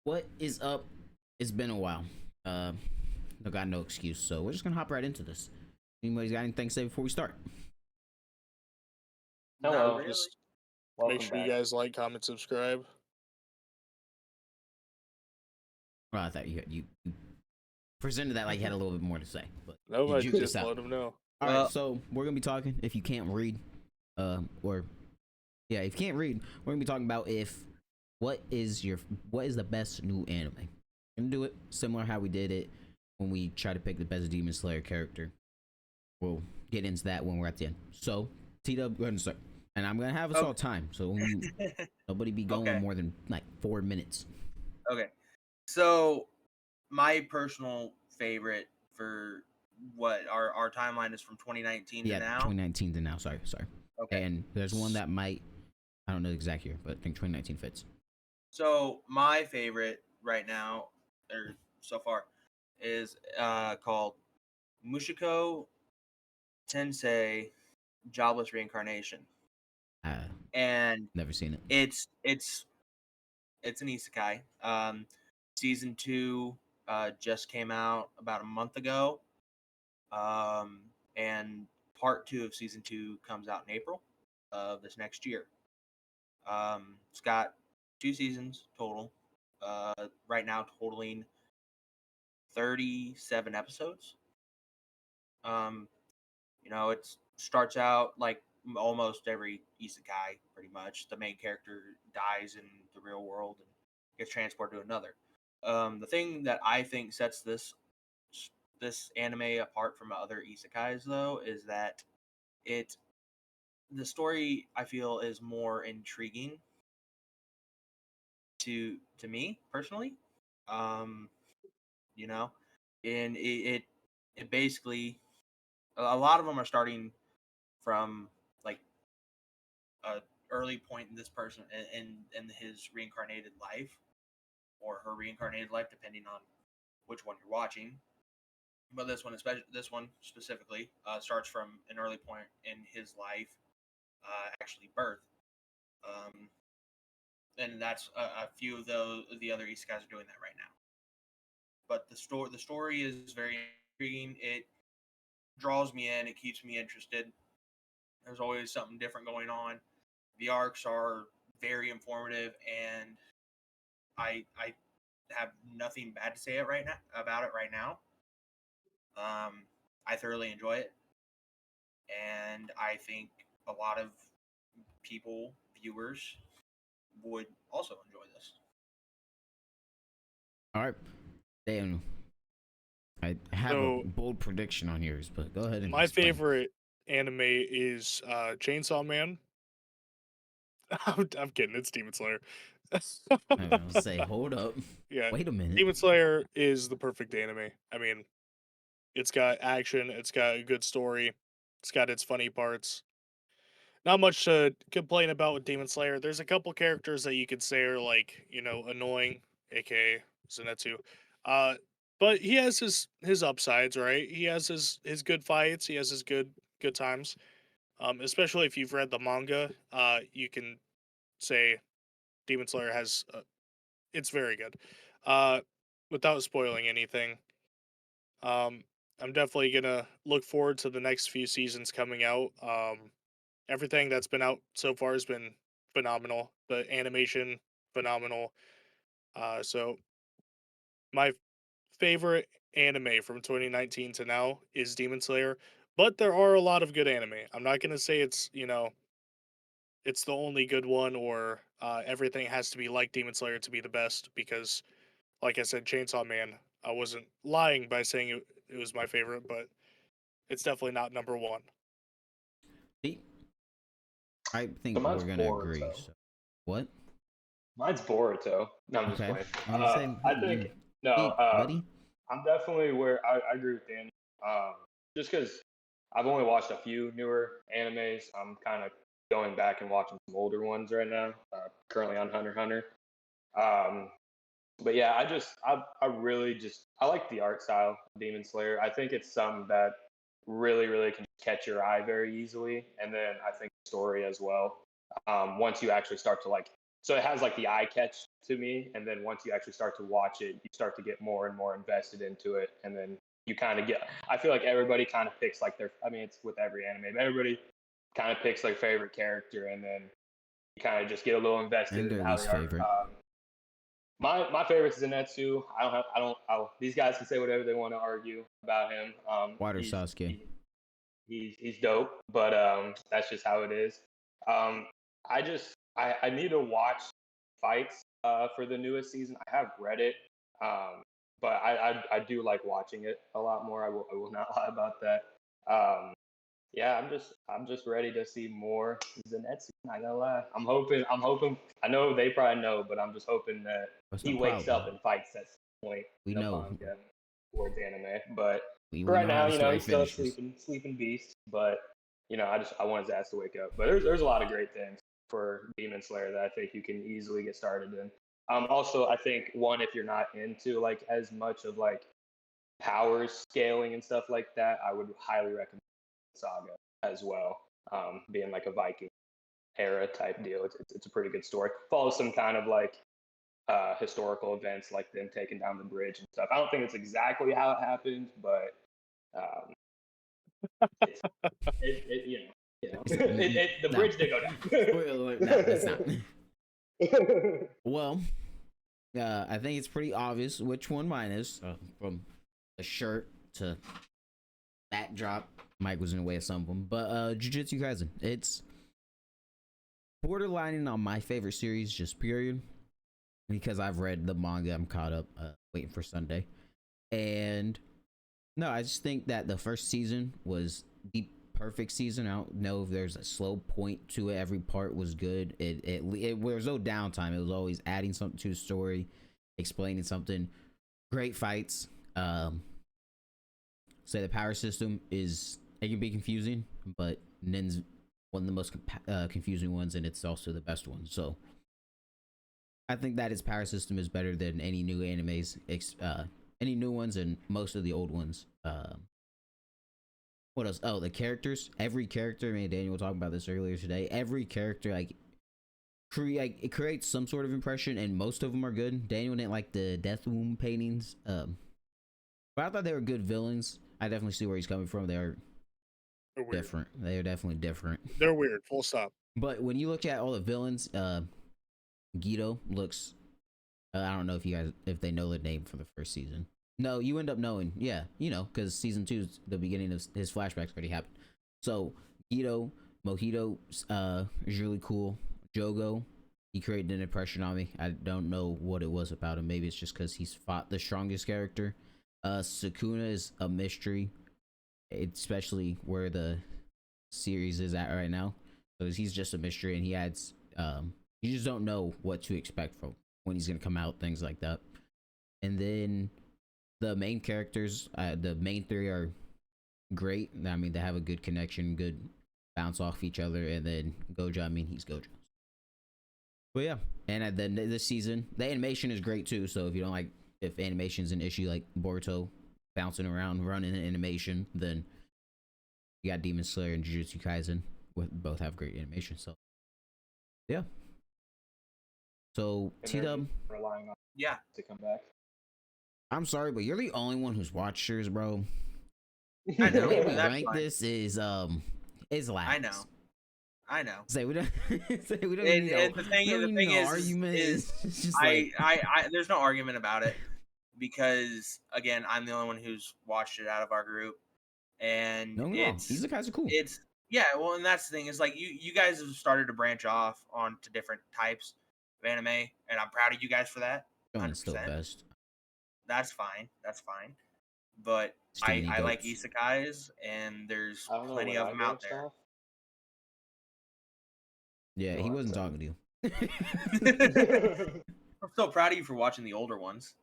What is up? It's been a while. Uh, I got no excuse, so we're just gonna hop right into this. Anybody's got anything to say before we start? Not Hello, really. just Make welcome sure you back. guys like, comment, subscribe. Well, I thought you presented that like you had a little bit more to say, but No, you I juked just us out. let them know. All right, Well, so we're gonna be talking. If you can't read, or yeah, if you can't read, we're gonna be talking about what is the best new anime. We're gonna do it similar how we did it when we try to pick the best Demon Slayer character. We'll get into that when we're at the end. So, T Dub, go ahead and start. And I'm gonna have us all time, so nobody be going okay, more than like 4 minutes. okay. So my personal favorite for what our timeline is from 2019 to Yeah, now. 2019 to now. Sorry. Okay. And there's one that might, I don't know the exact year, but I think 2019 fits. So my favorite right now, or so far, is called Mushiko Tensei Jobless Reincarnation, Uh, and Never seen it. it's an isekai. Season 2 just came out about a month ago. And part 2 of season 2 comes out in April of this next year. It's got 2 seasons total. Right now, totaling 37 episodes. Um, it starts out like almost every isekai, pretty much. The main character dies in the real world and gets transported to another. The thing that I think sets this anime apart from other isekais, though, is that it the story I feel is more intriguing to me personally. Um, you know, and it basically a lot of them are starting from like a early point in this person in his reincarnated life or her reincarnated life, depending on which one you're watching. But this one specifically starts from an early point in his life, actually birth. Um, and that's a few of the other East guys are doing that right now. But the story is very intriguing. It draws me in. It keeps me interested. There's always something different going on. The arcs are very informative, and I have nothing bad to say about it right now. I thoroughly enjoy it, and I think a lot of people, viewers, would also enjoy this. All right, damn. I have a So bold prediction on yours, but go ahead and my explain. favorite anime is Chainsaw Man. I'm kidding. It's Demon Slayer. I will say, hold up, Yeah, wait a minute. Demon Slayer is the perfect anime. I mean, it's got action. It's got a good story. It's got its funny parts. Not much to complain about with Demon Slayer. There's a couple characters that you could say are like, annoying, aka Zenitsu. Uh but he has his upsides, right? He has his good fights, he has his good times. Especially if you've read the manga, you can say Demon Slayer has it's very good. Uh Without spoiling anything. Um I'm definitely going to look forward to the next few seasons coming out. Everything that's been out so far has been phenomenal. The animation, phenomenal. So my favorite anime from 2019 to now is Demon Slayer, but there are a lot of good anime. I'm not gonna say it's the only good one or everything has to be like Demon Slayer to be the best because, like I said, Chainsaw Man. I wasn't lying by saying it was my favorite, but it's definitely not number one. See, I So think mine's we're gonna agree. Boruto. So, what? Mine's Boruto. No, I'm just Okay, playing. I'm gonna say, I think no. hey, buddy. I'm definitely where I agree with Dan. Just because I've only watched a few newer animes, I'm kind of going back and watching some older ones right now. Currently on Hunter x Hunter. Um, but yeah, I really just I like the art style of Demon Slayer. I think it's something that really can catch your eye very easily, and then I think the story as well. Once you actually start to like so it has like the eye catch to me, and then once you actually start to watch it, you start to get more and more invested into it, and then you kind of get. I feel like everybody kind of picks like their. I mean, it's with every anime, but everybody kind of picks their favorite character, and then you kind of just get a little invested And in their how least they are. favorite. My favorite is Zenitsu. These guys can say whatever they want to argue about him. Water Sasuke. He's dope, but that's just how it is. I need to watch fights for the newest season. I have read it, but I do like watching it a lot more. I will not lie about that. Yeah, I'm just ready to see more Zenitsu. Not gonna lie. I'm hoping. I know they probably know, but I'm just hoping that That's he no wakes problem. up and fights at some point. We in the know. manga towards anime, but We right know how now, the story he's still a finishes. sleeping beast. But I want his ass to wake up. But there's a lot of great things for Demon Slayer that I think you can easily get started in. Also, I think one, if you're not into like as much of like power scaling and stuff like that, I would highly recommend Saga as well. Being like a Viking era type deal, it's a pretty good story. Follows some kind of like historical events, like them taking down the bridge and stuff. I don't think it's exactly how it happened, but the bridge did go down. No, that's not. Well, I think it's pretty obvious which one mine is. From the shirt to backdrop, Mike was in the way of some of them. But Jujutsu Kaisen, it's borderlining on my favorite series, just period. Because I've read the manga, I'm caught up, waiting for Sunday. And no, I just think that the first season was the perfect season. I don't know if there's a slow point to it. Every part was good. There was no downtime. It was always adding something to the story, explaining something. Great fights. Say the power system it can be confusing, but Nin's one of the most confusing ones, and it's also the best one. So I think that its power system is better than any new animes, any new ones, and most of the old ones. What else? Oh, the characters. Every character. Me and Daniel were talking about this earlier today. Every character, it creates some sort of impression, and most of them are good. Daniel didn't like the death womb paintings, but I thought they were good villains. I definitely see where he's coming from. They're different. They are definitely different. They're weird. Full stop. But when you look at all the villains, Guido looks. I don't know if they know the name for the first season. No, you end up knowing. Yeah, because season 2 is the beginning of his flashbacks already happened. So Guido, Mojito, is really cool. Jogo, he created an impression on me. I don't know what it was about him. Maybe it's just because he's fought the strongest character. Sukuna is a mystery, especially where the series is at right now. So he's just a mystery, and he adds. You just don't know what to expect from when he's gonna come out, things like that. And then the main characters, the main 3 are great. I mean, they have a good connection, good bounce off each other. And then Gojo, I mean, he's Gojo. But yeah, and then this season, the animation is great too. So if you don't like, if animation's an issue like Boruto bouncing around, running animation, then you got Demon Slayer and Jujutsu Kaisen, both have great animation. So yeah. So T-Dub, relying on Yeah. to come back. I'm sorry, but you're the only one who's watched yours, bro. I The know. way we That's rank fine. this is lax. I know. Say we don't. Say we don't And, need and the thing, no, the thing is, argument. is It's just I there's no argument about it because again, I'm the only one who's watched it out of our group, and no, these guys are cool. It's yeah, well, and that's the thing is like you guys have started to branch off onto different types of anime, and I'm proud of you guys for that. Shonen's still 100%. best. That's fine. But Steamy I like goats. isekais, and there's I don't know plenty when of I them out branched there. off. Yeah, he Go on, wasn't sorry. talking to you. I'm so proud of you for watching the older ones.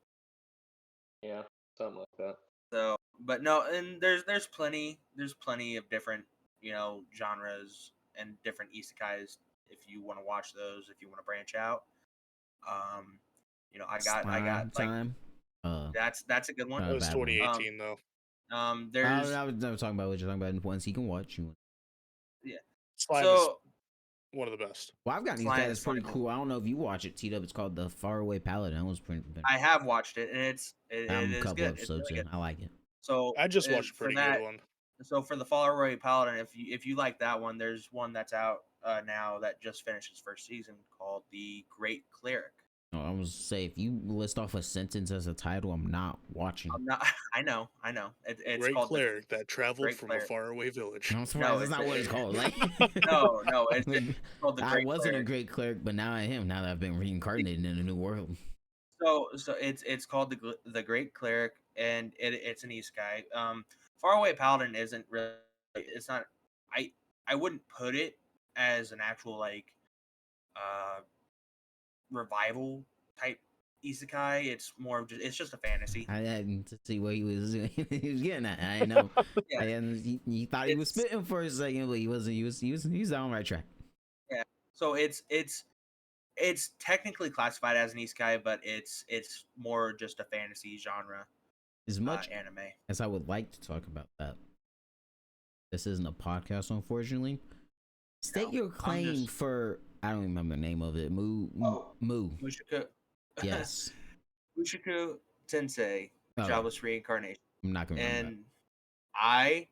Yeah, something like that. So, but no, and there's plenty of different genres and different isekais if you want to watch those, if you want to branch out. I got like time. that's a good one. That was bad one. 2018 though. There's I was talking about what you're talking about. Ones he can watch. yeah. Slime So one of the best. Well, I've got these Slime- guys. It's pretty Slime. cool. I don't know if you watch it, T-Dub. It's called The Faraway Paladin. That was pretty. I have watched it, and it I'm a is couple good. It's episodes really in. good. I like it. So I just watched a for pretty that, good one. So for the Faraway Paladin, if you like that one, there's one that's out now that just finished its first season called The Great Cleric. No, I was say if you list off a sentence as a title, I'm not watching. I'm not. I know. It's Great called cleric that traveled Great from Cleric. a faraway village. I'm surprised that's it's not what a- it's called. Like, no, it's called the I Great wasn't a Cleric. great cleric, but now I am. Now that I've been reincarnated in a new world. So it's called the Great Cleric, and it's an isekai. Faraway Paladin isn't really. It's not. I wouldn't put it as an actual like revival type isekai. It's more of just it's just a fantasy. I had to see what he was he was getting at. I know. Yeah. He thought he was It's- spitting for a second, but he wasn't. He was on the right track. So it's technically classified as an isekai, but it's more just a fantasy genre As much anime. as I would like to talk about that, this isn't a podcast, unfortunately. State No, your I'm claim just- for I don't remember the name of it. Moo. Mushoku. Yes. Mushoku Tensei, Oh, Jobless Reincarnation. I'm not gonna remember. And I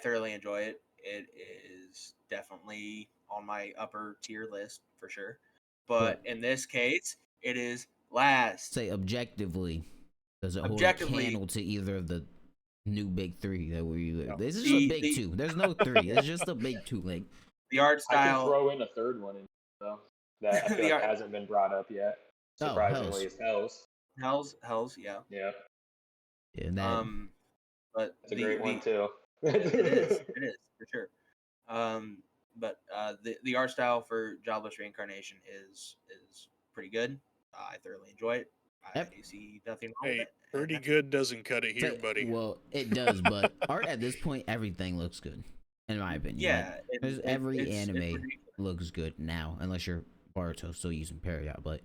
thoroughly enjoy it. It is definitely on my upper tier list for sure. But in this case, it is last. Say objectively, does it hold a Objectively- candle to either of the new big three that we? No. This is The- a big the- two. There's no three. It's just a big two. Like The art I can style. throw in a third one in though that I feel The like art- hasn't been brought up yet. Oh, Surprisingly, is Hell's. Hell's, yeah. Yeah, yeah, that, But that's a great one too. it is for sure. But the art style for Jobless Reincarnation is pretty good. I thoroughly enjoy it. Yep. I see nothing wrong with Hey, it. pretty good doesn't cut it here, say- buddy. Well, it does, but art at this point, everything looks good, in my opinion. Yeah, Like, there's every it's anime ridiculous. looks good now, unless you're Boruto still using Period. But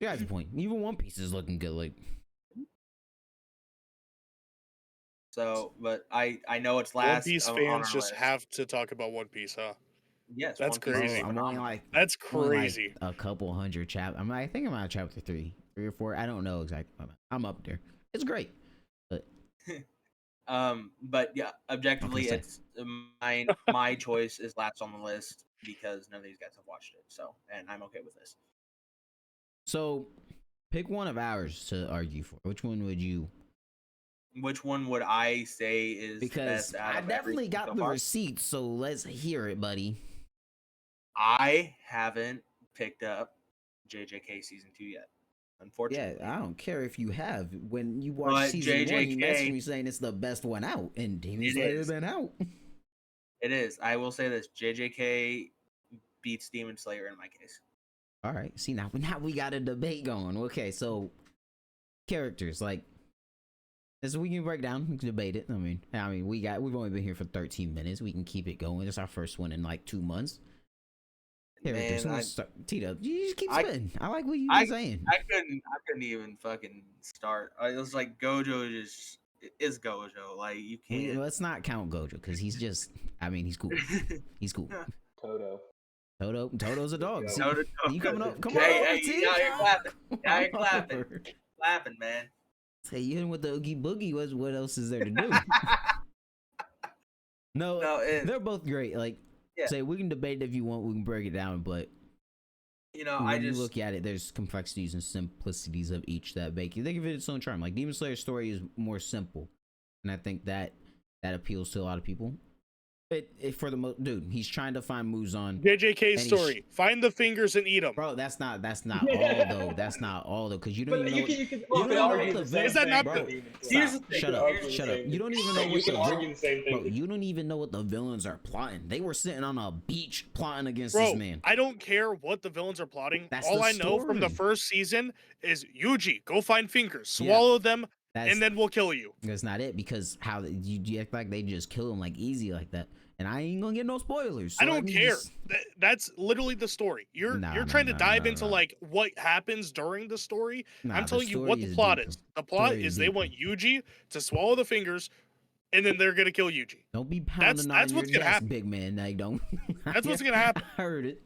yeah, that's the point. Even One Piece is looking good. Like, So, but I know it's One last. Piece on fans our just list. have to talk about One Piece, huh? Yes, That's One Piece is crazy. I'm only phenomenal. like That's only, like, crazy. a couple hundred chapters. I think I'm on chapter three or four. I don't know exactly. I'm up there. It's great. But yeah, objectively, say. it's my choice is last on the list because none of these guys have watched it. So, and I'm okay with this. So, pick one of ours to argue for. Which one would you? Which one would I say is the Because best out I of definitely everything got so the far? receipts, so let's hear it, buddy. I haven't picked up JJK season 2 yet, unfortunately. Yeah, I don't care if you have. When you watch But season one, you JJK messaged me saying it's the best one out, and Demon It Slayer's is. been out. It is. I will say this: JJK beats Demon Slayer in my case. All right, see now we got a debate going. Okay, so characters like this we can break down, we can debate it. I mean we've only been here for 13 minutes. We can keep it going. It's our first one in like 2 months. Characters. Man, Tito, you just keep I- spitting. I like what you've I- been saying. I couldn't even fucking start. It was like Gojo is Gojo. Like you can't. Let's not count Gojo because he's just. I mean, he's cool. He's cool. Toto. Toto's a dog. See, Toto- you coming up? Come on, Hey, over, hey, T. you out here clapping. Come You out here on clapping. over. Laughing, man. Say you in with the Oogie Boogie. What else is there to do? No, they're both great. Like, Yeah. say we can debate if you want. We can break it down, but You know, when I you just look at it, there's complexities and simplicities of each that make it. They give it its own charm. Like Demon Slayer's story is more simple, and I think that appeals to a lot of people. It for the dude, he's trying to find Muzan. JJK's And story. Find the fingers and eat them. Bro, that's not all though. That's not all though, because you don't even know. you can don't know argue what the the same Is that thing not for the- Demon Slayer. Here's the Stop. thing, Shut bro. up. Shut up. You don't even know You what can the argue the same bro. thing. You don't even know what the villains are plotting. They were sitting on a beach plotting against Bro, this man. I don't care what the villains are plotting. That's All the I know from the story. first season is Yuji, go find fingers, Yeah. swallow them, That's and then we'll kill you. that's not it because how you act like they just kill him like easy like that, and I ain't gonna get no spoilers. I so don't mean, care. just- That's literally the story. You're Nah, trying nah, to nah, dive nah, into nah. like what happens during the story. Nah, I'm the telling you what story the is plot deeper. is. The plot Story is is they want Yuji to swallow the fingers, and then they're gonna kill Yuji. Don't be pounding on that's your what's gonna desk, happen. big man. Like, don't. That's what's gonna happen. I heard it.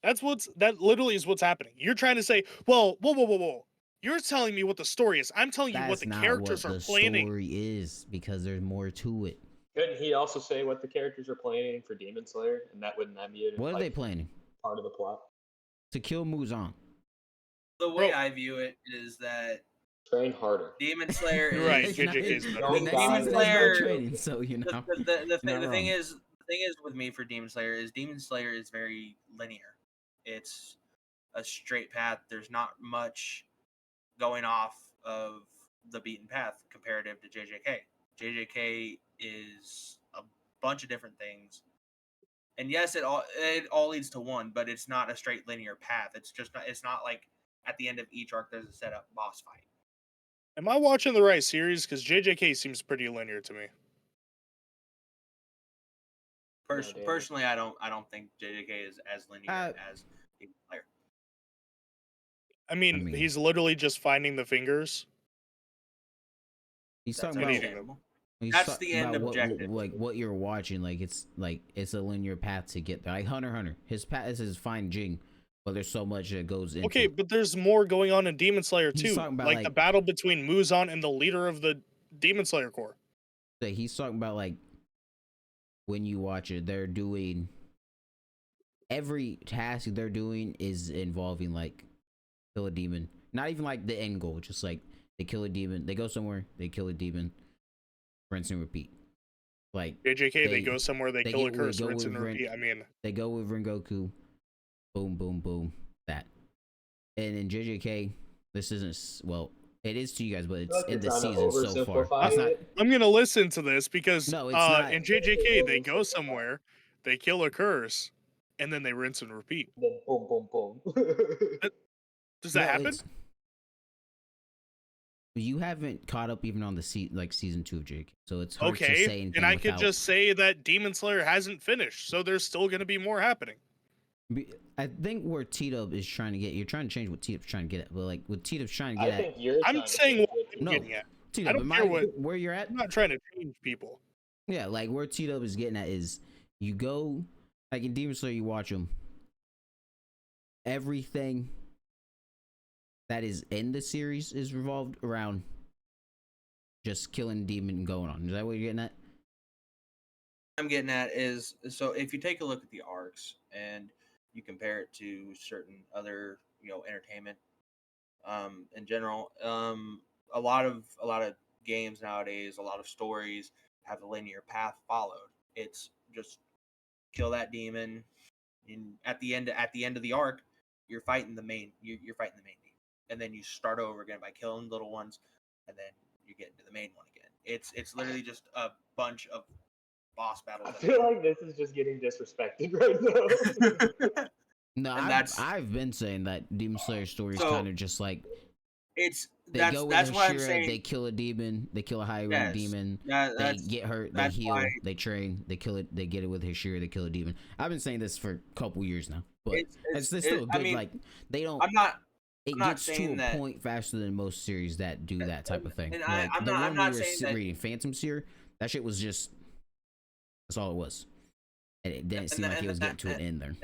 That literally is what's happening. You're trying to say, well, whoa. You're telling me what the story is. I'm telling you what That's the not characters what are the planning. story is, because there's more to it. Couldn't he also say what the characters are planning for Demon Slayer, and wouldn't that be What are they planning? part of the plot? To kill Muzan. The way Bro. I view it is that Train harder. Demon Slayer is You're right. It's not- JJK's better. Don't the die next season there. has no Slayer- training, so you know. the You're not thing wrong. is with me for Demon Slayer is very linear. It's a straight path. There's not much going off of the beaten path comparative to JJK. JJK is a bunch of different things. And yes, it all leads to one, but it's not a straight linear path. It's not like at the end of each arc there's a set up boss fight. Am I watching the right series? Because JJK seems pretty linear to me. David. Personally, I don't think JJK is as linear as Demon Slayer. I mean, he's literally just finding the fingers. He's That's talking about. understandable. He's That's talking the end about objective. what you're watching. Like it's a linear path to get there. Like Hunter x Hunter. His path is fine Jing, but there's so much that goes into. Okay, but there's more going on in Demon Slayer He's too. talking about, Like the like- battle between Muzan and the leader of the Demon Slayer Corps. He's talking about, like, when you watch it, they're doing every task they're doing is involving, like, kill a demon. Not even like the end goal, just like they kill a demon, they go somewhere, they kill a demon, rinse and repeat. Like JJK, they go somewhere, they kill a curse, go rinse and with repeat. I mean, they go with Rengoku, boom, boom, boom, that. And in JJK, this isn't, well, it is to you guys, but it's in the season so far. It's not, I'm gonna listen to this because No, it's not. in JJK they go somewhere, they kill a curse, and then they rinse and repeat. Then boom, boom, boom. Does that No, happen? it's- You haven't caught up even on the season 2 of JJK, so it's hard to say Okay, anything and I could without- just say that Demon Slayer hasn't finished, so there's still gonna be more happening. I think where T-Dub is trying to get, you're trying to change what T-Dub's trying to get at, but like what T-Dub's trying to I get think you're. I'm trying to saying get what it. I'm No. getting at. at, T-Dub, don't am care what- where you're at? I'm not trying to change people. Yeah, like where T-Dub is getting at is you go, like in Demon Slayer, you watch them. Everything that is in the series is revolved around just killing demon and going on. Is that what you're getting at? I'm getting at is, so if you take a look at the arcs and you compare it to certain other entertainment in general, a lot of games nowadays, a lot of stories have a linear path followed. It's just kill that demon, and at the end of the arc you're fighting the main demon, and then you start over again by killing little ones, and then you get into the main one again. It's literally just a bunch of boss battles. I feel like this is just getting disrespected right now. No, And I've been saying that Demon Slayer story is So, kind of just like they that's go with that's why I'm Hashira, saying they kill a demon, they kill a high rank Yes, demon, they that's get hurt, they that's heal, why- they train, they kill it, they get it with Hashira, they kill a demon. I've been saying this for a couple years now, but it's still good. Like they don't. I'm not It not gets to saying a that- point faster than most series that do that type of thing. and Like I'm the not- one I'm not we were saying that- reading, Phantom Seer, that shit was just that's all it was, and it didn't seem like it was getting to an end there.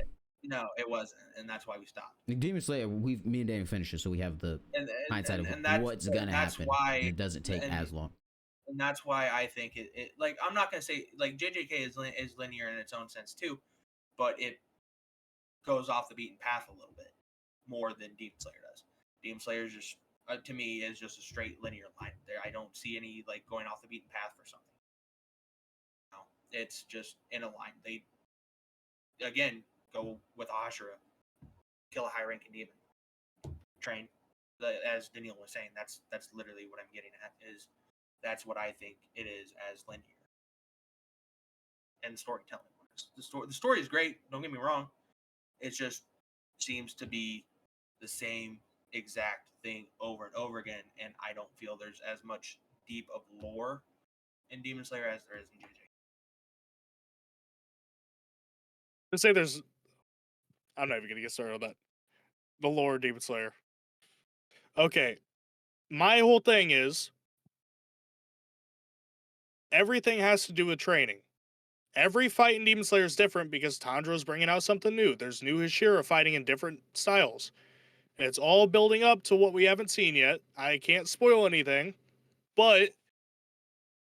No, it wasn't, and that's why we stopped. Like, Demon Slayer, me and Danny finished it, so we have the And hindsight of that's, what's gonna that's happen. Why, and it doesn't take and- as long. and that's why I think it like, I'm not gonna say like JJK is linear in its own sense too, but it goes off the beaten path a little bit more than Demon Slayer does. Demon Slayer is just to me is just a straight linear line. There, I don't see any like going off the beaten path for something. No, it's just in a line. They again go with Ashura, kill a high ranking demon, train. As Daniel was saying, that's literally what I'm getting at. Is that's what I think it is as linear. And storytelling. The story is great. Don't get me wrong. It just seems to be the same exact thing over and over again, and I don't feel there's as much deep of lore in Demon Slayer as there is in JJ. To say there's, I'm not even gonna get started on that. The lore of Demon Slayer. Okay, my whole thing is everything has to do with training. Every fight in Demon Slayer is different because Tanjiro's bringing out something new. There's new Hashira fighting in different styles. And it's all building up to what we haven't seen yet. I can't spoil anything, but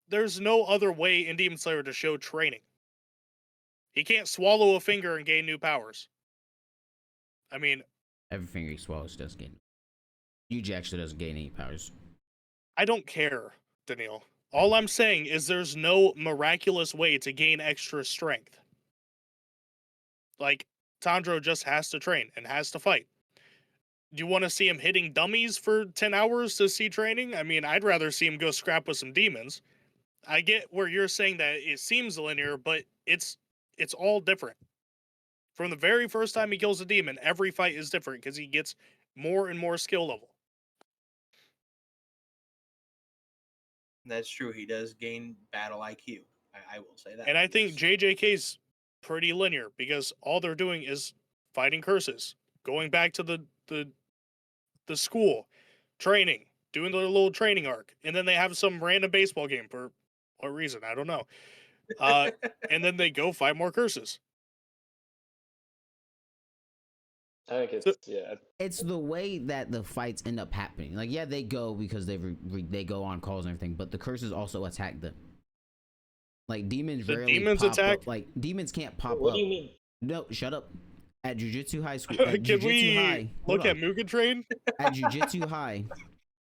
there's no other way in Demon Slayer to show training. He can't swallow a finger and gain new powers. I mean, Every finger he swallows doesn't gain. Yuji actually doesn't gain any powers. I don't care, Daniil. All I'm saying is there's no miraculous way to gain extra strength. Like, Tanjiro just has to train and has to fight. Do you want to see him hitting dummies for 10 hours to see training? I mean, I'd rather see him go scrap with some demons. I get where you're saying that it seems linear, but it's all different. From the very first time he kills a demon, every fight is different because he gets more and more skill level. That's true. He does gain battle IQ. I will say that. And I think JJK's pretty linear because all they're doing is fighting curses, going back to the school, training, doing their little training arc, and then they have some random baseball game for what reason, I don't know. And then they go fight more curses. I think it's It's the way that the fights end up happening. Like, yeah, they go because they go on calls and everything, but the curses also attack them. Like, demons The rarely demons pop attack? up. Like, demons can't pop What up. do you mean? No, shut up. At Jujutsu High School, at Can Jujutsu we High, look hold at on. Mugen Train? At Jujutsu High,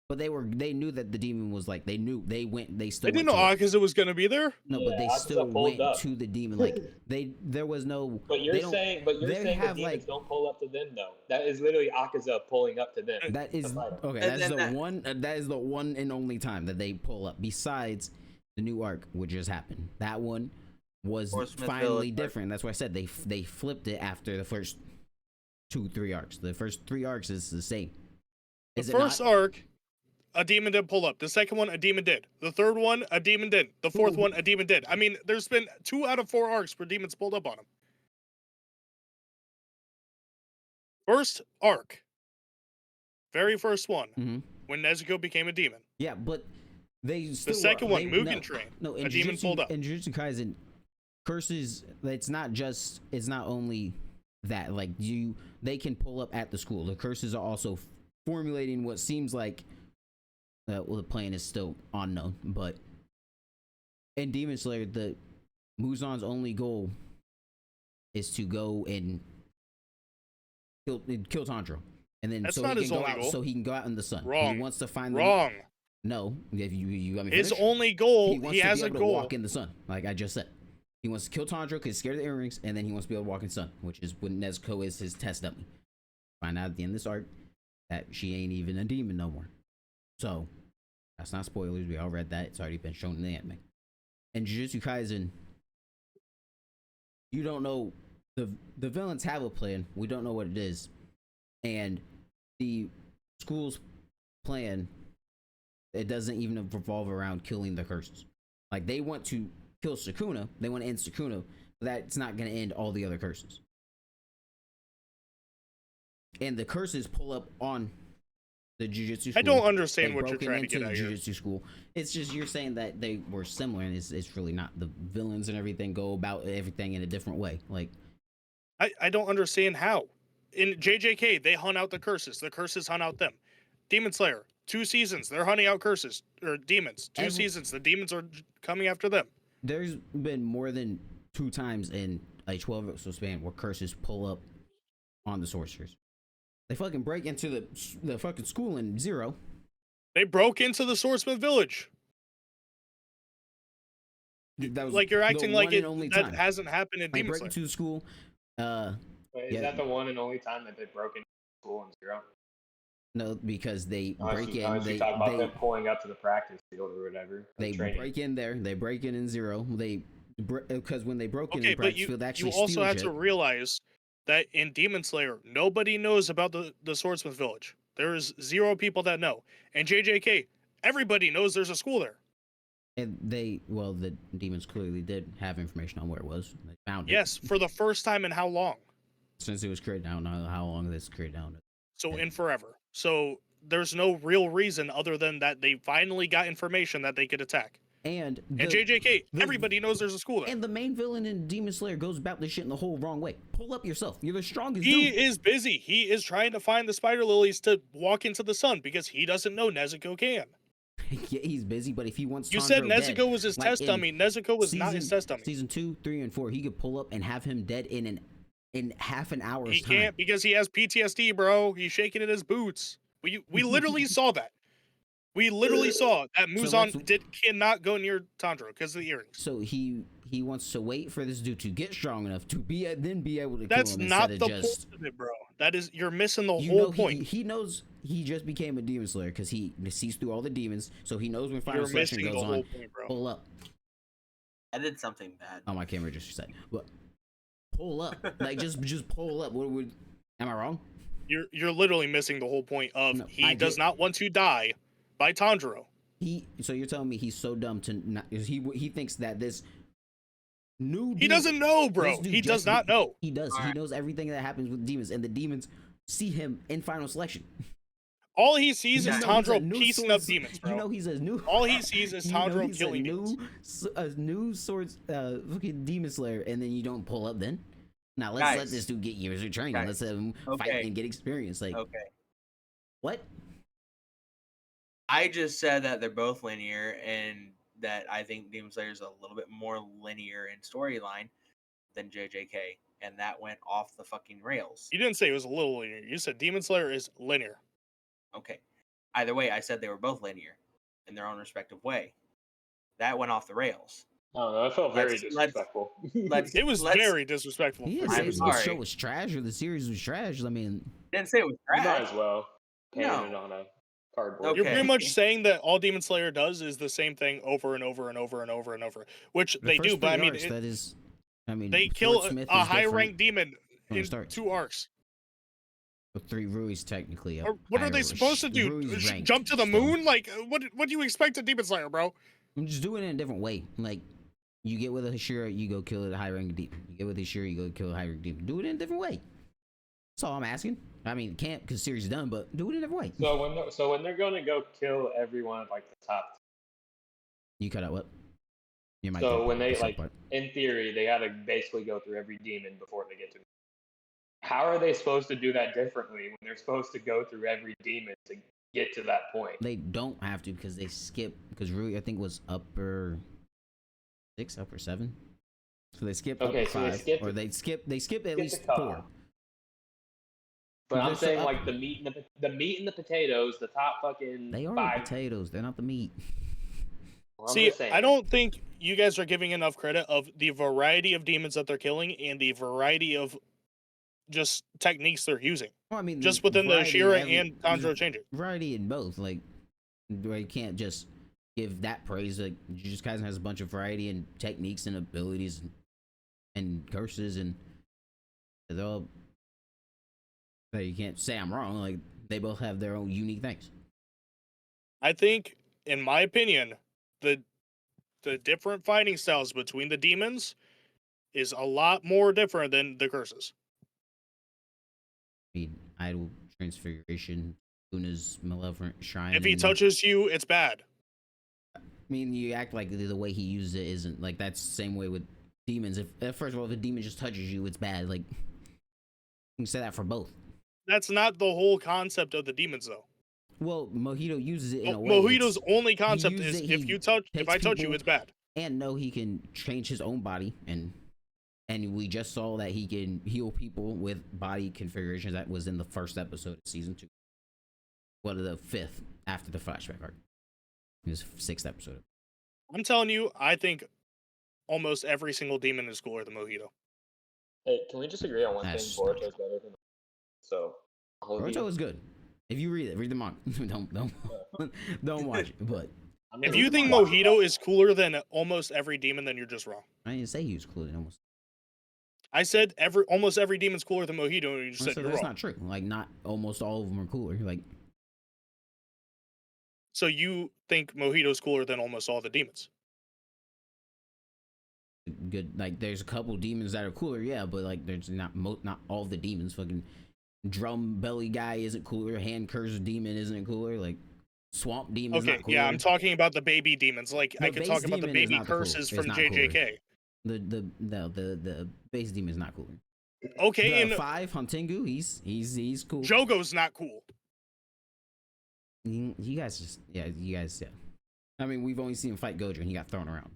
but they knew that the demon was like, they still I didn't went know to it. Akaza was gonna be there. No, but Yeah, they Akaza still pulled went up. to the demon. Like, there was no. But you're they don't- saying they the have, demons like- don't pull up to them though. That is literally Akaza pulling up to them. That is fight 'em. okay. And That's then the that- one. That is the one and only time that they pull up. Besides the new arc, which just happened. That one was Horseman finally Village arc. different. That's why I said they flipped it after the first 2-3 arcs. The first 3 arcs is the same. The Is it first not? arc, a demon did pull up. The second one, a demon did. The third one, a demon did. The fourth Ooh. one, a demon did. I mean, there's been 2 out of 4 arcs where demons pulled up on him. First arc, very first one, Mhm. when Nezuko became a demon. Yeah, but they still. The second one, Mugen no, Train, No, a demon pulled up. In Jujutsu Kaisen, curses. It's not only that. Like, they can pull up at the school. The curses are also formulating what seems like. Well, the plan is still unknown, but in Demon Slayer, the Muzan's only goal is to go and kill Tanjiro, and then That's so not he his can go only out. goal. So he can go out in the sun. Wrong. He wants to find Wrong. No, if you got me. His finished? only goal, wants he to has be a able to goal. walk in the sun, like I just said. He wants to kill Tanjiro because he's scared of the earrings, and then he wants to be able to walk in the sun, which is when Nezuko is his test dummy. Find out at the end of this arc that she ain't even a demon no more. So that's not spoilers. We all read that. It's already been shown in the anime. And Jujutsu Kaisen, you don't know the villains have a plan. We don't know what it is, and the school's plan, it doesn't even revolve around killing the curses. Like, they want to kill Sukuna, they want to end Sukuna, but that's not going to end all the other curses. And the curses pull up on the Jujutsu school. I don't understand They what you're broken trying to into get the at here. Jujutsu school. It's just you're saying that they were similar, and it's really not. The villains and everything go about everything in a different way. Like, I don't understand how. In JJK, they hunt out the curses hunt out them. Demon Slayer, 2 seasons, they're hunting out curses, or demons. 2 seasons, the demons are coming after them. there's been more than 2 times in a 12 episode span where curses pull up on the sorcerers. They fucking break into the fucking school in Zero. They broke into the Swordsmith Village. That was Like, you're the acting like one and only that time. hasn't happened in They Demon break Slayer. into the school. Wait, is Yeah. that the one and only time that they broke into school in Zero? No, because they break in. Unless you They talk about them pulling up to the practice field or whatever. they training. break in there. They break in Zero. Because when they broke in Okay, the but practice you, field, they you actually also steal have shit. to realize that in Demon Slayer, nobody knows about the Swordsmith Village. There's 0 people that know. And JJK, everybody knows there's a school there. And the demons clearly did have information on where it was. They found it. Yes, for the first time in how long? Since it was created, I don't know how long this created down. So Yeah. in forever. So there's no real reason other than that they finally got information that they could attack. And JJK, everybody knows there's a school there. And the main villain in Demon Slayer goes about this shit in the whole wrong way. Pull up yourself. You're the strongest He dude. is busy. He is trying to find the spider lilies to walk into the sun because he doesn't know Nezuko can. Yeah, he's busy, but if he wants You Tanjiro said Nezuko dead, was his like test in dummy. Nezuko was not his test dummy. Season 2, 3, and 4, he could pull up and have him dead in half an hour's He time. can't because he has PTSD, bro. He's shaking in his boots. We literally saw that. We literally saw that Muzan cannot go near Tanjiro because of the earrings. So he wants to wait for this dude to get strong enough to then be able to That's kill him. not instead the of just, point of it, bro. That is, you're missing the you whole know, point. He knows he just became a demon slayer because he sees through all the demons, so he knows when final You're selection missing goes the on. whole point, bro. Pull up. I did something bad. Oh, my camera just reset. But pull up, like just pull up. What would? Am I wrong? You're literally missing the whole point of No, he does not want to die by Tanjiro. So you're telling me he's so dumb to not? He thinks that this new He dude, doesn't know, bro. this dude He does just- not know. He does. All He right. knows everything that happens with demons, and the demons see him in final selection. All he sees You is know he's a Tanjiro new piecing up swords- demons, bro. You know he's a new. All he sees is you know Tanjiro he's killing a demons. new swords, fucking demon slayer, and then you don't pull up. Then now let's let Guys. this dude get years of training. Guys. Let's let him fight Okay. and get experience. Like Okay. what? I just said that they're both linear and that I think Demon Slayer is a little bit more linear in storyline than JJK, and that went off the fucking rails. You didn't say it was a little linear. You said Demon Slayer is linear. Okay. Either way, I said they were both linear in their own respective way. That went off the rails. I don't know. I felt very Let's- disrespectful. It was very disrespectful. He for didn't say I'm Demon the Slayer. sorry. show was trash or the series was trash. I mean, Didn't say it was You might trash. as well paint No. it on a cardboard. Okay. You're pretty much saying that all Demon Slayer does is the same thing over and over and over and over and over, which the they first do. But I three mean, arcs, that is, I mean, they kill Fort Smith a is high different ranked demon when it in starts. 2 arcs. But 3 Rui's technically. Or what are they supposed to do? Rui's ranked Jump to the still. moon? Like, what do you expect of Demon Slayer, bro? I'm just doing it in a different way. Like, you get with a Hashira, you go kill a high rank demon. You get with a Hashira, you go kill a high rank demon. Do it in a different way. That's all I'm asking. I mean, can't because series done, but do it in a different way. So when they're gonna go kill everyone at like the top, You cut out what? You might. so when they this like, part. in theory, they gotta basically go through every demon before they get to. How are they supposed to do that differently when they're supposed to go through every demon to get to that point? They don't have to because they skip because Rui I think was upper 6, upper 7. So they skip Okay, upper so they 5, skip- or they skip at skip the least cutoff. 4. But I'm They're so saying up- like the meat and the potatoes, the top fucking They are 5. the potatoes. They're not the meat. Well, I'm See, just saying. I don't think you guys are giving enough credit of the variety of demons that they're killing and the variety of just techniques they're using. Well, I mean, Just there's within the variety in Shira every- and Tanjiro there's changes. variety in both. Like, you can't just give that praise. Like, Jujutsu Kaisen has a bunch of variety in techniques and abilities and curses, and they're all. Like, you can't say I'm wrong. Like, they both have their own unique things. I think, in my opinion, the different fighting styles between the demons is a lot more different than the curses. I mean, idol transfiguration, Luna's malevolent shrine. If he and- touches you, it's bad. I mean, you act like the way he uses it isn't like that's the same way with demons. If first of all, if a demon just touches you, it's bad. Like, you can say that for both. That's not the whole concept of the demons, though. Well, Mojito uses it in a way. Mojito's it's- only concept uses is it- if he if I takes touch you, people- it's bad. and know he can change his own body, and we just saw that he can heal people with body configurations. That was in the first episode of season 2. What are the 5th after the flashback arc? It was 6th episode. I'm telling you, I think almost every single demon is cooler than Mojito. Hey, can we just agree on one That's thing? Boruto's better than. So. I'll leave- Naruto is good. If you read the manga. don't watch it. But I'm If gonna you think watch it. Mojito is cooler than almost every demon, then you're just wrong. I didn't say he was cooler than almost. I said almost every demon's cooler than Mojito, and you just said So you're that's wrong. not true. Like, not almost all of them are cooler. Like, So you think Mojito's cooler than almost all the demons? good. Like, there's a couple demons that are cooler, yeah, but like, there's not all the demons. Fucking drum belly guy isn't cooler. Hand curse demon isn't cooler. Like, Swamp Demon's Okay, not cooler. yeah, I'm talking about the baby demons. Like I The could base talk about the demon is baby not the cool- curses is from not cooler. JJK. The base demon is not cooler. Okay, The and 5 Huntingu, he's cool. Jogo's not cool. You guys, yeah. I mean, we've only seen him fight Gojo, and he got thrown around.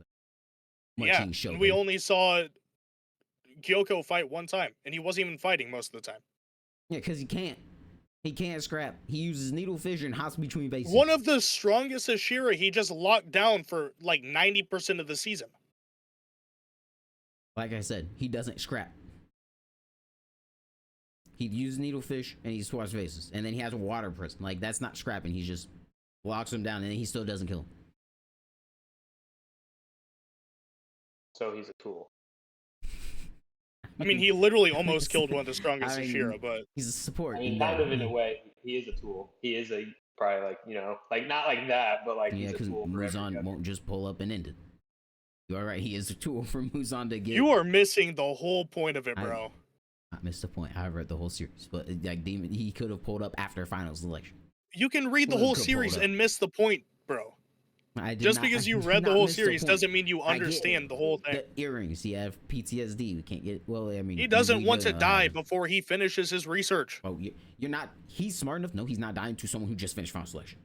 Yeah, and we only saw Gyoko fight one time, and he wasn't even fighting most of the time. Yeah, because he can't. He can't scrap. He uses needle fissure and hops between bases. One of the strongest Ashira, he just locked down for like 90% of the season. Like I said, he doesn't scrap. He uses needlefish and he swaps faces, and then he has a water prison. Like, that's not scrapping. He just locks him down, and then he still doesn't kill him. So he's a tool. I mean, he literally almost killed one of the strongest I mean, Ashira, but he's a support. I mean, kind of in a way, he is a tool. He is a probably like, you know, like not like that, but like yeah, he's a because tool. For Muzan won't just pull up and end it. You all right? He is a tool for Muzan to get. you are missing the whole point of it, bro. I missed the point. I read the whole series, but like Demon, he could have pulled up after finals selection. You can read the Well, whole could pull series it up. and miss the point, bro. Just because you read the whole series doesn't mean you understand the whole thing. The earrings, you have PTSD. We can't get. Well, I mean, He doesn't want to die but before he finishes his research. oh, you're not. He's smart enough. No, he's not dying to someone who just finished final selection.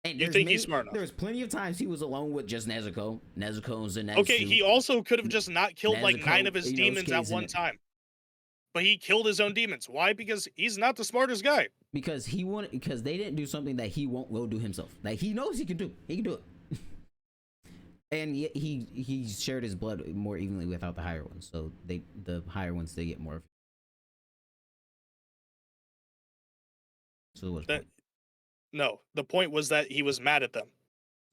And You think he's smart enough? There's plenty of times he was alone with just Nezuko. Nezuko's and Zetsu. Okay, he also could have just not killed like Nezuko, 9 of his Inosuke's demons at in one it. time. But he killed his own demons. Why? Because he's not the smartest guy. Because he wanted. Because they didn't do something that he won't go do himself. Like, he knows he can do. He can do it. And yet he shared his blood more evenly without the higher ones. So the higher ones, they get more. So what's the point? No, the point was that he was mad at them.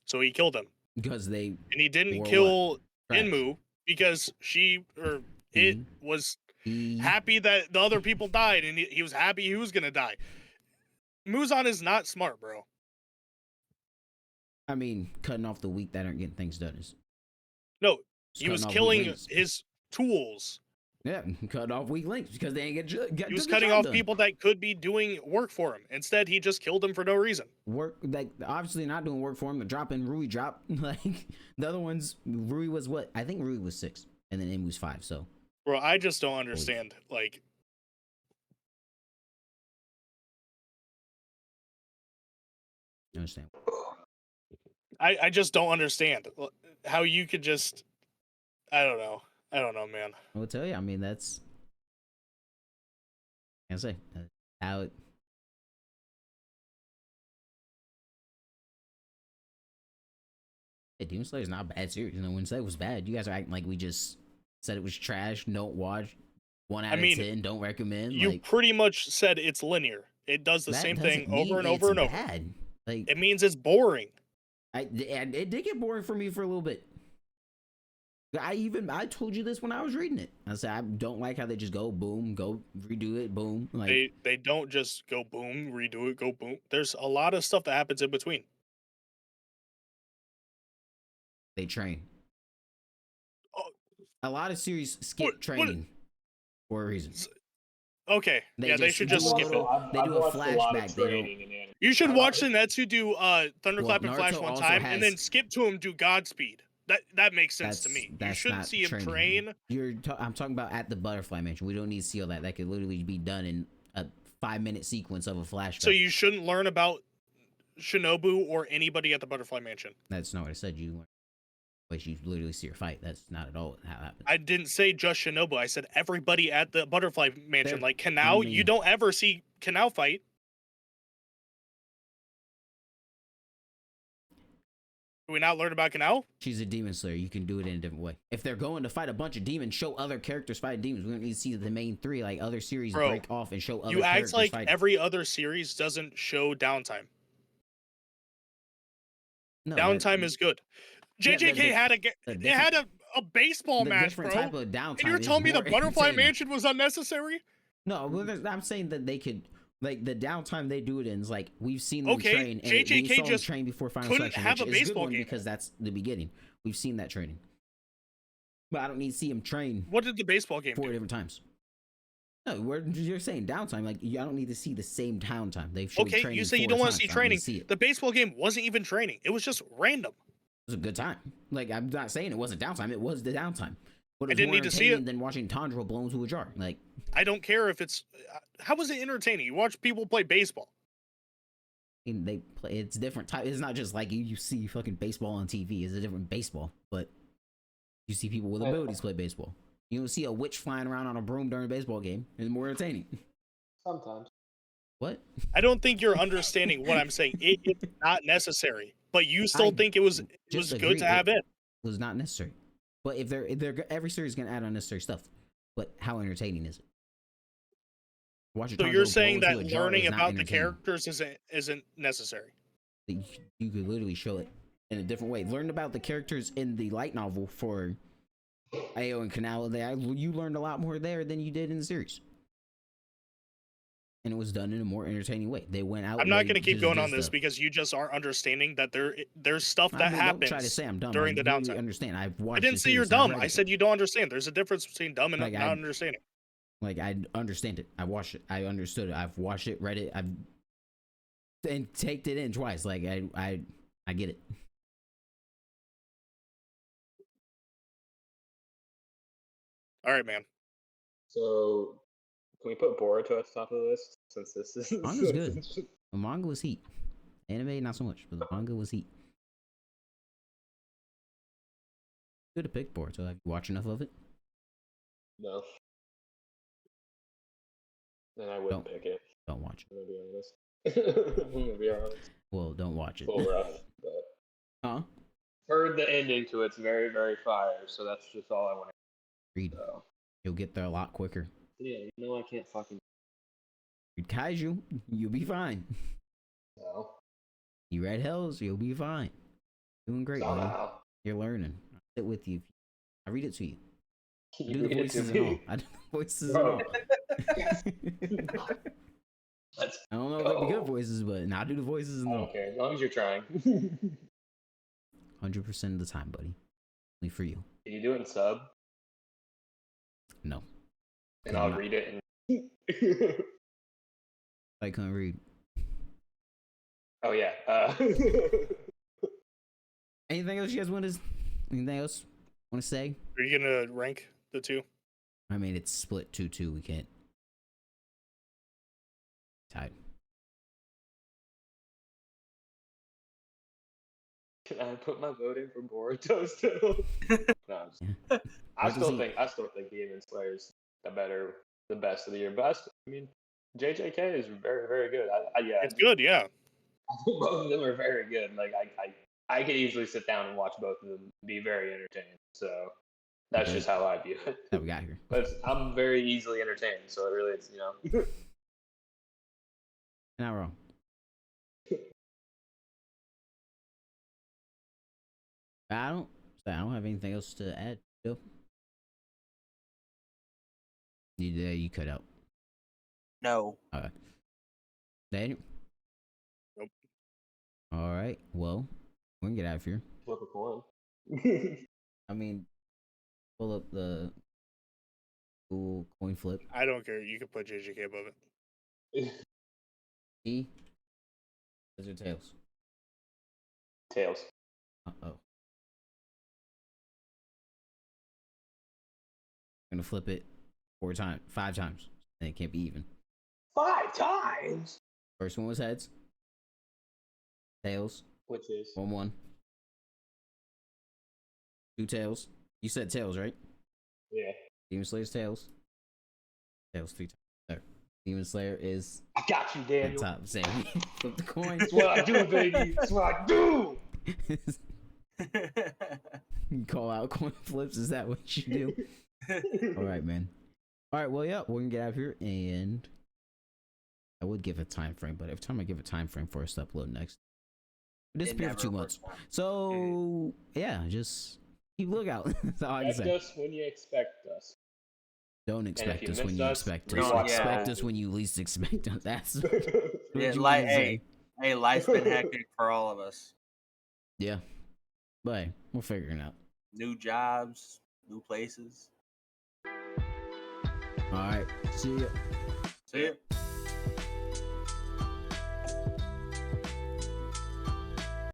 So he killed them. Because they And he didn't Or kill Trash. Inmu because it Mhm. was he happy that the other people died, and he was happy he was gonna die. Muzan is not smart, bro. I mean, cutting off the weak that aren't getting things done is. No, just he was cutting off killing weak links. his tools. Yeah, cut off weak links because they ain't get. He was cutting off people that could be doing work for him. Instead, he just killed them for no reason. Work, like, obviously not doing work for him. The dropping Rui drop, like the other ones. Rui was what? I think Rui was 6, and then Im was 5. So Bro, I just don't understand. Like, I understand. I just don't understand how you could just. I don't know, man. I will tell you. I mean, that's. I can't say how it. Hey, Demon Slayer is not a bad series. No one said it was bad. You guys are acting like we just said it was trash. Don't watch. 1 out of 10. Don't recommend. You like, pretty much said it's linear. It does the that same doesn't thing mean over and it's over and over. bad. Like, It means it's boring. it did get boring for me for a little bit. I told you this when I was reading it. I said I don't like how they just go boom, go redo it, boom. Like, They don't just go boom, redo it, go boom. There's a lot of stuff that happens in between. they train. Oh. A lot of series skip What- training for a reason. Okay, They they just should do just a skip little- it. They do a flashback, they don't- You should watch the Netsu do Thunderclap Well, and Flash Naruto one also time, has- and then skip to him do Godspeed. That makes sense to me. You That's shouldn't not see him train. I'm talking about at the Butterfly Mansion. We don't need to see all that. That could literally be done in a 5-minute sequence of a flashback. So you shouldn't learn about Shinobu or anybody at the Butterfly Mansion. That's not what I said. You literally see her fight. That's not at all how it happens. I didn't say just Shinobu. I said everybody at the Butterfly Mansion. There- Like Kanao, I mean- you don't ever see Kanao fight. Do we not learn about Kanao? She's a demon slayer. You can do it in a different way. If they're going to fight a bunch of demons, show other characters fight demons. We don't need to see the main 3, like other series, Bro, break off and show other You characters act like fighting. every other series doesn't show downtime. No, Downtime is good. Yeah, JJK had the it had a baseball the match, different bro. type of downtime. And you're is telling me the more Butterfly entertaining. Mansion was unnecessary? No, I'm saying that they could, like, the downtime they do it in is like we've seen them Okay, train. And JJK we saw them just train before final couldn't selection, have which a is good baseball one game. because that's the beginning. We've seen that training, but I don't need to see him train What did the baseball game 4 do? different times. No, you're saying downtime. Like, I don't need to see the same downtime. They've showed Okay, training you say you 4 don't want to times. see I don't need training. to see it. The baseball game wasn't even training. It was just random. It was a good time. Like, I'm not saying it wasn't downtime. It was the downtime. But I it was didn't more need to see entertaining it. than watching Tanjiro blow into a jar. Like, I don't care if it's. How was it entertaining? You watch people play baseball. they play. It's different type. It's not just like you see fucking baseball on TV. It's a different baseball. But you see people with abilities play baseball. You don't see a witch flying around on a broom during a baseball game. It's more entertaining. Sometimes. What? I don't think you're understanding what I'm saying. It's not necessary, but you still I think it was just good agree to have in. It was not necessary. But if they're every series is gonna add unnecessary stuff. But how entertaining is it? Watching So Tanjiro you're blow saying into that a jar learning is not about the entertaining. characters isn't necessary. You could literally show it in a different way. Learn about the characters in the light novel for Ao and Kanao. You learned a lot more there than you did in the series. And it was done in a more entertaining way. They went out. I'm not going to keep going on this because you just aren't understanding that there's stuff that happens Don't try to say I'm dumb. during the literally downtime. understand. I've watched. I didn't say you're dumb. I said you don't understand. There's a difference between dumb and Like, not understanding. Like, I understand it. I watched it. I understood it. I've watched it, read it. I've and taked it in twice. Like, I get it. All right, man. So, can we put Boruto at the top of the list since this is Manga's good. The manga was heat. Anime, not so much, but the manga was heat. Good to pick Boruto. Have you watched enough of it? No. Then I wouldn't pick it. Don't watch it. I'm gonna be honest. I'm gonna be honest. Well, don't watch it. A little rough, but Huh? heard the ending to it's very, very fire. So that's just all I want to. Read. So. You'll get there a lot quicker. Yeah, you know I can't fucking. Read Kaiju, you'll be fine. No. You read Hells, you'll be fine. Doing great, buddy. Somehow. You're learning. I'll sit with you. I read it to you. I You do the read it to voices and all. me. I do the voices and Bro. all. Let's I don't know if they'll be good voices, but I do the voices and all. Okay, as long as you're trying. 100% of the time, buddy. Only for you. Can you do it in sub? No. And I'm I'll not. read it. I couldn't read. Oh yeah. Anything else you guys want to? Anything else want to say? Are you gonna rank the two? I mean, it's split 2-2. We can't. Tied. Can I put my vote in for Boruto still? No, Yeah. I still think Demon Slayer's the best of the year. But I mean, JJK is very, very good. Yeah, It's good, yeah. I think both of them are very good. Like I could easily sit down and watch both of them, be very entertained. So that's just how I view it. That we got here. But I'm very easily entertained, so it really is, Not wrong. I don't have anything else to add. Bill? You cut out. No. Okay. Daniel? Nope. All right. Well, we can get out of here. Flip a coin. I mean, pull up the Google coin flip. I don't care. You can put JJK above it. E. Those are tails. Tails. Uh-oh. I'm gonna flip it 5 times. And it can't be even. 5 times. First one was heads. Tails. Which is 1-1. 2 tails. You said tails, right? yeah. Demon Slayer's tails. Tails 3 times. There. Demon Slayer is I got you, at Daniel. top. Same. Flip the coin. That's what I do, baby. That's what I do. You call out coin flips. Is that what you do? All right, man. All right. Well, yeah, we're gonna get out of here, and I would give a time frame, but every time I give a time frame for us to upload next, it disappear for 2 months. So yeah, just keep lookout. That's all I can Expect say. us when you expect us. Don't expect you us when missed you us, expect no, us. yeah. Expect us when you least expect us. That's what Yeah, you like, mean to say. hey, life's been hectic for all of us. Yeah, but hey, we'll figure it out. New jobs, new places. All right. See ya. See ya.